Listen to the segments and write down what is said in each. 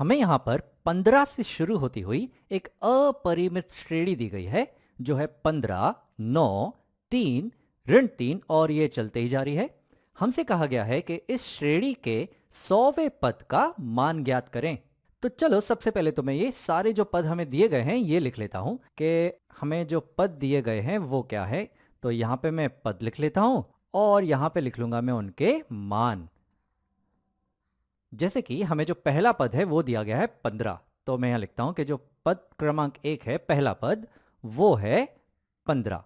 हमें यहाँ पर 15 से शुरू होती हुई एक अपरिमित श्रेणी दी गई है जो है 15, 9, 3, ऋण 3 और ये चलते ही जा रही है। हमसे कहा गया है कि इस श्रेणी के 100वें पद का मान ज्ञात करें। तो चलो सबसे पहले तो मैं ये सारे जो पद हमें दिए गए हैं ये लिख लेता हूं कि हमें जो पद दिए गए हैं वो क्या है। तो यहाँ पे मैं पद लिख लेता हूं और यहाँ पे लिख लूंगा मैं उनके मान। जैसे कि हमें जो पहला पद है वो दिया गया है 15, तो मैं यहां लिखता हूं कि जो पद क्रमांक 1 है पहला पद वो है 15।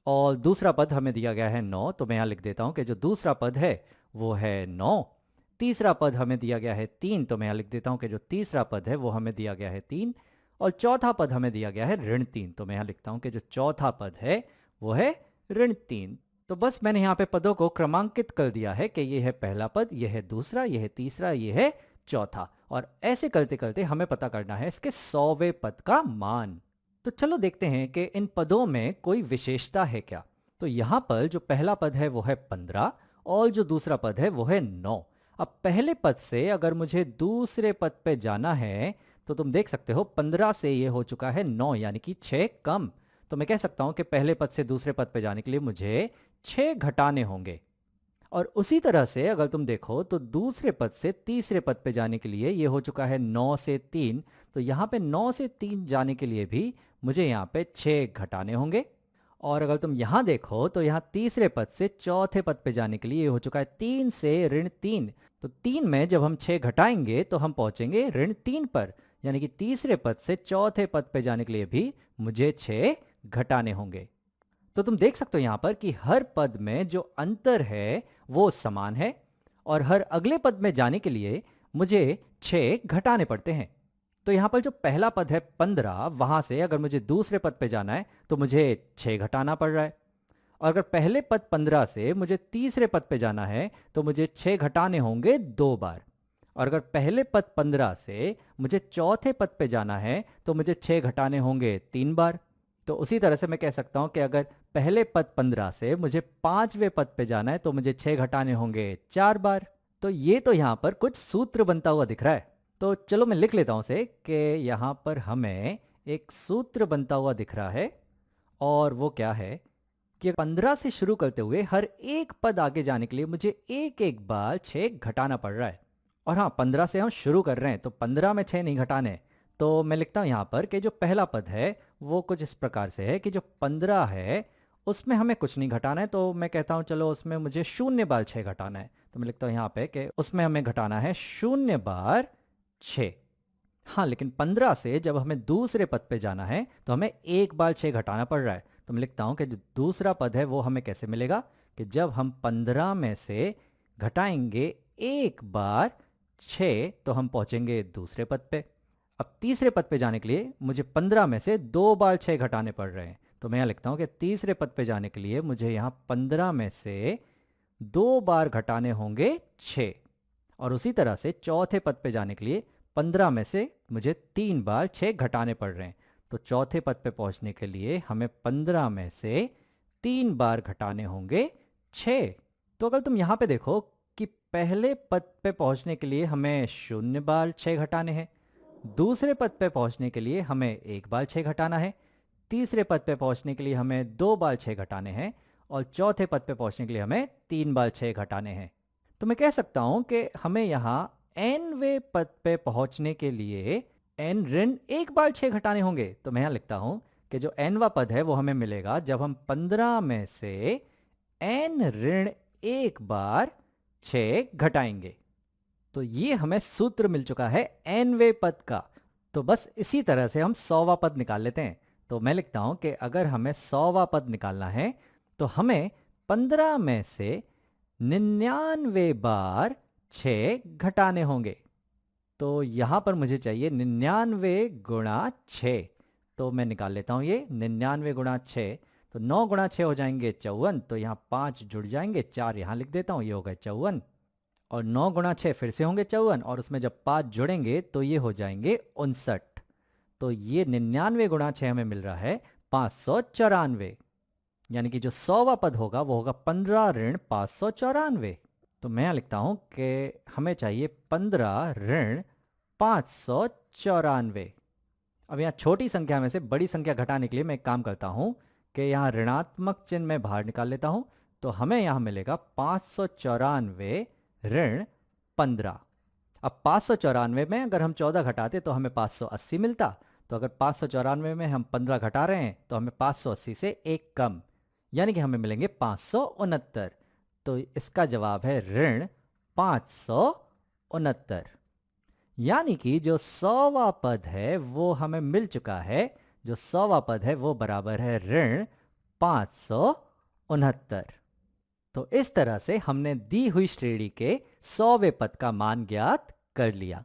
और दूसरा पद हमें दिया गया है 9, तो मैं यहां लिख देता हूं कि जो दूसरा पद है वो है 9। तीसरा पद हमें दिया गया है 3, तो मैं यहां लिख देता हूं कि जो तीसरा पद है वो हमें दिया गया है 3। और चौथा पद हमें दिया गया है ऋण 3, तो मैं यहां लिखता हूं कि जो चौथा पद है वो है ऋण 3। तो बस मैंने यहाँ पे पदों को क्रमांकित कर दिया है कि ये है पहला पद, ये है दूसरा, ये है तीसरा, ये है चौथा। और ऐसे करते करते हमें पता करना है इसके 100वें पद का मान। तो चलो देखते हैं कि इन पदों में कोई विशेषता है क्या। तो यहाँ पर जो पहला पद है वो है 15 और जो दूसरा पद है वो है 9। अब पहले पद से अगर मुझे दूसरे पद पे जाना है तो तुम देख सकते हो 15 से ये हो चुका है 9 यानी कि 6 कम। तो मैं कह सकता हूं कि पहले पद से दूसरे पद पे जाने के लिए मुझे 6 घटाने होंगे। और उसी तरह से अगर तुम देखो तो दूसरे पद से तीसरे पद पे जाने के लिए ये हो चुका है 9 से 3। तो यहाँ पे 9 से 3 जाने के लिए भी मुझे यहाँ पे 6 घटाने होंगे। और अगर तुम यहाँ देखो तो यहाँ तीसरे पद से चौथे पद पे जाने के लिए ये हो चुका है 3 से ऋण 3। तो 3 में जब हम 6 घटाएंगे तो हम पहुंचेंगे ऋण 3 पर, यानी कि तीसरे पद से चौथे पद पे जाने के लिए भी मुझे 6 घटाने होंगे। तो तुम देख सकते हो यहाँ पर कि हर पद में जो अंतर है वो समान है और हर अगले पद में जाने के लिए मुझे 6 घटाने पड़ते हैं। तो यहाँ पर जो पहला पद है 15, वहां से अगर मुझे दूसरे पद पे जाना है तो मुझे 6 घटाना पड़ रहा है। और अगर पहले पद 15 से मुझे तीसरे पद पे जाना है तो मुझे 6 घटाने होंगे 2 बार। और अगर पहले पद 15 से मुझे चौथे पद पे जाना है तो मुझे 6 घटाने होंगे 3 बार। तो उसी तरह से मैं कह सकता हूं कि अगर पहले पद 15 से मुझे 5वें पद पे जाना है तो मुझे 6 घटाने होंगे 4 बार। तो ये तो यहाँ पर कुछ सूत्र बनता हुआ दिख रहा है। तो चलो मैं लिख लेता हूं उसे कि यहाँ पर हमें एक सूत्र बनता हुआ दिख रहा है। और वो क्या है कि 15 से शुरू करते हुए हर एक पद आगे जाने के लिए मुझे एक एक बार 6 घटाना पड़ रहा है। और हाँ, 15 से हम शुरू कर रहे हैं तो 15 में 6 नहीं घटाने। तो मैं लिखता हूं यहाँ पर कि जो पहला पद है वो कुछ इस प्रकार से है कि जो 15 है उसमें हमें कुछ नहीं घटाना है, तो मैं कहता हूं चलो उसमें मुझे 0 बार 6 घटाना है। तो मैं लिखता हूं यहाँ पे कि उसमें हमें घटाना है 0 बार 6। हाँ, लेकिन 15 से जब हमें दूसरे पद पे जाना है तो हमें एक बार 6 घटाना पड़ रहा है। तो मैं लिखता हूं कि जो दूसरा पद है वो हमें कैसे मिलेगा कि जब हम 15 में से घटाएंगे एक बार 6 तो हम पहुंचेंगे दूसरे पद पे। अब तीसरे पद पे जाने के लिए मुझे 15 में से 2 बार 6 घटाने पड़ रहे हैं। तो मैं यहाँ लिखता हूँ कि तीसरे पद पे जाने के लिए मुझे यहाँ 15 में से 2 बार घटाने होंगे 6। और उसी तरह से चौथे पद पे जाने के लिए 15 में से मुझे 3 बार 6 घटाने पड़ रहे हैं। तो चौथे पद पे पहुंचने के लिए हमें 15 में से 3 बार घटाने होंगे 6। तो अगर तुम यहाँ पे देखो कि पहले पद पे पहुंचने के लिए हमें 0 बार 6 घटाने हैं, दूसरे पद पे पहुंचने के लिए हमें एक बार 6 घटाना है, तीसरे पद पे पहुंचने के लिए हमें 2 बार 6 घटाने हैं और चौथे पद पे पहुंचने के लिए हमें 3 बार 6 घटाने हैं। तो मैं कह सकता हूं कि हमें यहाँ nवें पद पे पहुंचने के लिए n ऋण एक बार 6 घटाने होंगे। तो मैं यहाँ लिखता हूं कि जो nवा पद है वो हमें मिलेगा जब हम 15 में से n ऋण एक बार 6 घटाएंगे। तो ये हमें सूत्र मिल चुका है nवें पद का। तो बस इसी तरह से हम 100वां पद निकाल लेते हैं। तो मैं लिखता हूं कि अगर हमें 100वां पद निकालना है तो हमें 15 में से 99 बार 6 घटाने होंगे। तो यहां पर मुझे चाहिए 99 गुणा 6। तो मैं निकाल लेता हूं ये 99 गुणा 6। तो 9 गुणा 6 हो जाएंगे 54। तो यहाँ 5 जुड़ जाएंगे, 4 यहाँ लिख देता हूँ, ये हो गए 54। और 9 गुणा 6 फिर से होंगे 54 और उसमें जब 5 जुड़ेंगे तो ये हो जाएंगे 59। तो ये 99 गुणा 6 हमें मिल रहा है 594। यानी कि जो 100वां पद होगा वो होगा 15 ऋण 594। तो मैं यहाँ लिखता हूं कि हमें चाहिए 15 ऋण 594। अब यहाँ छोटी संख्या में से बड़ी संख्या घटाने के लिए मैं एक काम करता हूं कि यहाँ ऋणात्मक चिन्ह मैं बाहर निकाल लेता हूं, तो हमें यहाँ मिलेगा 594 ऋण 15। अब 594 में अगर हम 14 घटाते तो हमें 580 मिलता, तो अगर 594 में हम 15 घटा रहे हैं तो हमें 580 से एक कम, यानी कि हमें मिलेंगे 569। तो इसका जवाब है ऋण 569। यानी कि जो 100वां पद है वो हमें मिल चुका है। जो 100वां पद है वो बराबर है ऋण 569। तो इस तरह से हमने दी हुई श्रेणी के 100वें पद का मान ज्ञात कर लिया।